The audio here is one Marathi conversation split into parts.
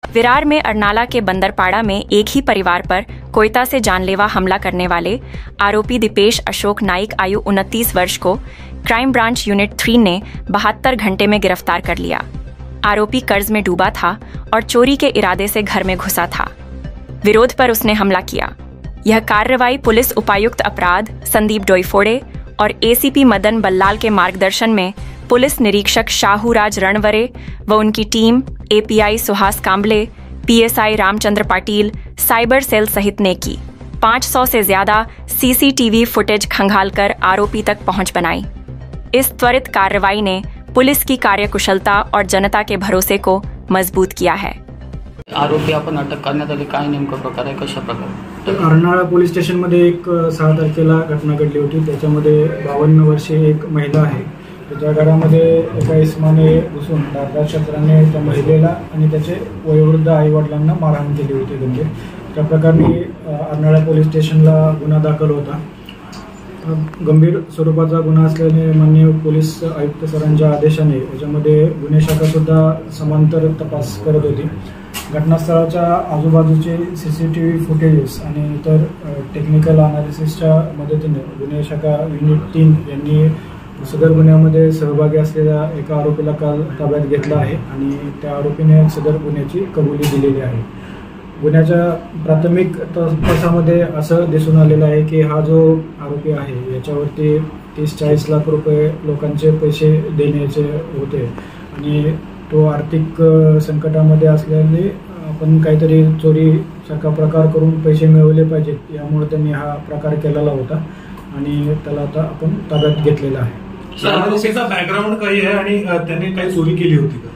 विरार में अरनाला के बंदरपाड़ा में एक ही परिवार पर कोयता से जानलेवा हमला करने वाले आरोपी दीपेश अशोक नाइक आयु 29 वर्ष को क्राइम ब्रांच यूनिट 3 ने 72 घंटे में गिरफ्तार कर लिया। आरोपी कर्ज में डूबा था और चोरी के इरादे से घर में घुसा था। विरोध पर उसने हमला किया। यह कार्रवाई पुलिस उपायुक्त अपराध संदीप डोईफोड़े और एसीपी मदन बल्लाल के मार्गदर्शन में पुलिस निरीक्षक शाहूराज रणवरे व उनकी टीम, API Suhas Kamble, PSI Ramchandra Patil, cyber cell सहित ने की। 500 से ज्यादा सीसीटीवी फुटेज खंगालकर आरोपी तक पहुंच बनाई। इस त्वरित कार्रवाई ने पुलिस की कार्यकुशलता और जनता के भरोसे को मजबूत किया है। आरोपी आपण अटक करण्यात आले, काय नेमका प्रकार आहे, कशा प्रकारे? अर्नाळा पोलीस स्टेशनमध्ये एक 6 तारखेला घटना घडली होती। त्याच्यामध्ये 52 वर्षीय एक महिला आहे। त्याच्या घरामध्ये एका इसमाने घुसून धारदार शस्त्राने त्या महिलेला आणि त्याचे वयोवृद्ध आईवडिलांना मारहाण केली होती गंभीर। त्या प्रकरणी अर्नाळा पोलीस स्टेशनला गुन्हा दाखल होता। गंभीर स्वरूपाचा गुन्हा असल्याने माननीय पोलीस आयुक्त सरांच्या आदेशाने याच्यामध्ये गुन्हे शाखा सुद्धा समांतर तपास करत होती। घटनास्थळाच्या आजूबाजूचे सीसीटीव्ही फुटेजेस आणि इतर टेक्निकल अनालिसिसच्या मदतीने गुन्हे शाखा युनिट 3 यांनी सदर गुन्ह्यामध्ये सहभागी असलेल्या एका आरोपीला काल ताब्यात घेतला आहे आणि त्या आरोपीने सदर गुन्ह्याची कबुली दिलेली आहे। गुन्ह्याच्या प्राथमिक तपासामध्ये असं दिसून आलेलं आहे की हा जो आरोपी आहे याच्यावरती 30-40 लाख रुपये लोकांचे पैसे देण्याचे होते आणि तो आर्थिक संकटामध्ये असल्याने आपण काहीतरी चोरीसारखा प्रकार करून पैसे मिळवले पाहिजेत यामुळे त्यांनी हा प्रकार केलेला होता आणि त्याला आता आपण ताब्यात घेतलेला आहे। आरोपीचा बॅकग्राऊंड काही आहे आणि त्यांनी काही चोरी केली होती का?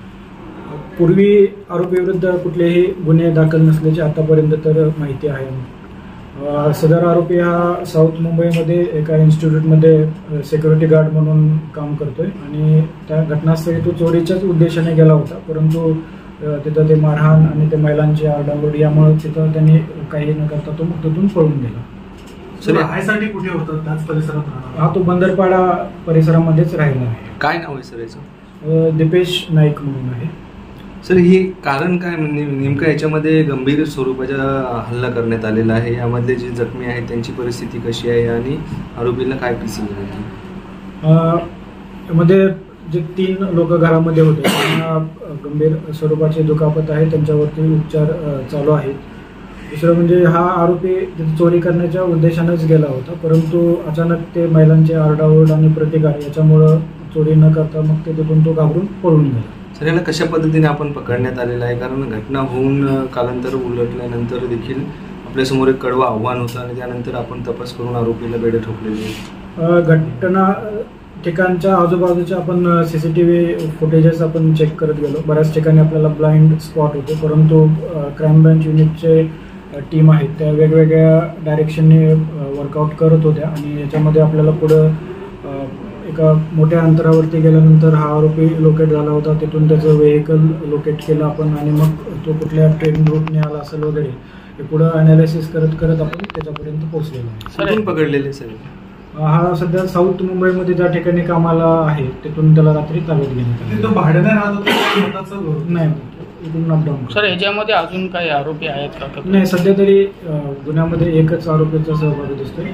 पूर्वी आरोपी विरुद्ध कुठलेही गुन्हे दाखल नसल्याची आतापर्यंत तर माहिती आहे। सदर आरोपी हा साऊथ मुंबईमध्ये एका इन्स्टिट्यूटमध्ये सिक्युरिटी गार्ड म्हणून काम करतोय आणि त्या घटनास्थळी तो चोरीच्याच उद्देशाने गेला होता, परंतु तिथं ते मारहाण आणि ते महिलांची आरडाओरड यामुळे तिथं त्यांनी काही न करता तो तिथून पळून गेला। राहायसाठी कुठे होता? त्याच परिसरात? हा तो बंदरपाडा परिसरामध्येच राहिला आहे। काय नाव आहे सर याचं? दीपेश नाईक म्हणून आहे। सर हे कारण काय, म्हणजे नेमकं याच्यामध्ये गंभीर स्वरूपाचा हल्ला करण्यात आलेला आहे, यामधले जे जखमी आहेत त्यांची परिस्थिती कशी आहे आणि आरोपीला काय पिसी मिळाली? यामध्ये जे 3 लोक घरामध्ये होते त्यांना गंभीर स्वरूपाची दुखापत आहे, त्यांच्यावरती उपचार चालू आहेत। दुसरं म्हणजे हा आरोपी चोरी करण्याच्या उद्देशानेच गेला होता, परंतु अचानक ते महिलांचे आरडाओरड आणि प्रतिकार याच्यामुळं चोरी न करता मग ते तिथून तो घाबरून पळून गेला। सर याला कशा पद्धतीने आपण पकडण्यात आलेला आहे? कारण घटना होऊन कालांतर उलटल्यानंतर देखील आपल्यासमोर एक कडवं आव्हान होतं आणि त्यानंतर आपण तपास करून आरोपीला बेडे ठोकलेले। घटना ठिकाणच्या आजूबाजूचे आपण सीसीटीव्ही फुटेजेस आपण चेक करत गेलो। बऱ्याच ठिकाणी आपल्याला ब्लाइंड स्पॉट होते, परंतु क्राईम ब्रांच युनिटचे टीम आहेत त्या वेगवेगळ्या डायरेक्शनने वर्कआउट करत होत्या आणि याच्यामध्ये आपल्याला पुढं एका मोठ्या अंतरावरती गेल्यानंतर हा आरोपी लोकेट झाला होता। तिथून त्याचं व्हेकल लोकेट केलं आपण आणि मग तो कुठल्या ट्रेन रूटने आला असेल वगैरे हे पुढं अनालिसिस करत करत आपण त्याच्यापर्यंत पोहोचलेलो आहे। कुठून पकडलेले सर? हा सध्या साऊथ मुंबईमध्ये ज्या ठिकाणी कामाला आहे तिथून त्याला रात्री ताब्यात घेण्यात आलं। भाड्याने राहत होता? नाही, इथून अपडाऊन। सर याच्यामध्ये अजून काही आरोपी आहेत का? नाही, सध्या तरी गुन्ह्यामध्ये एकच आरोपीचा सहभाग दिसतोय।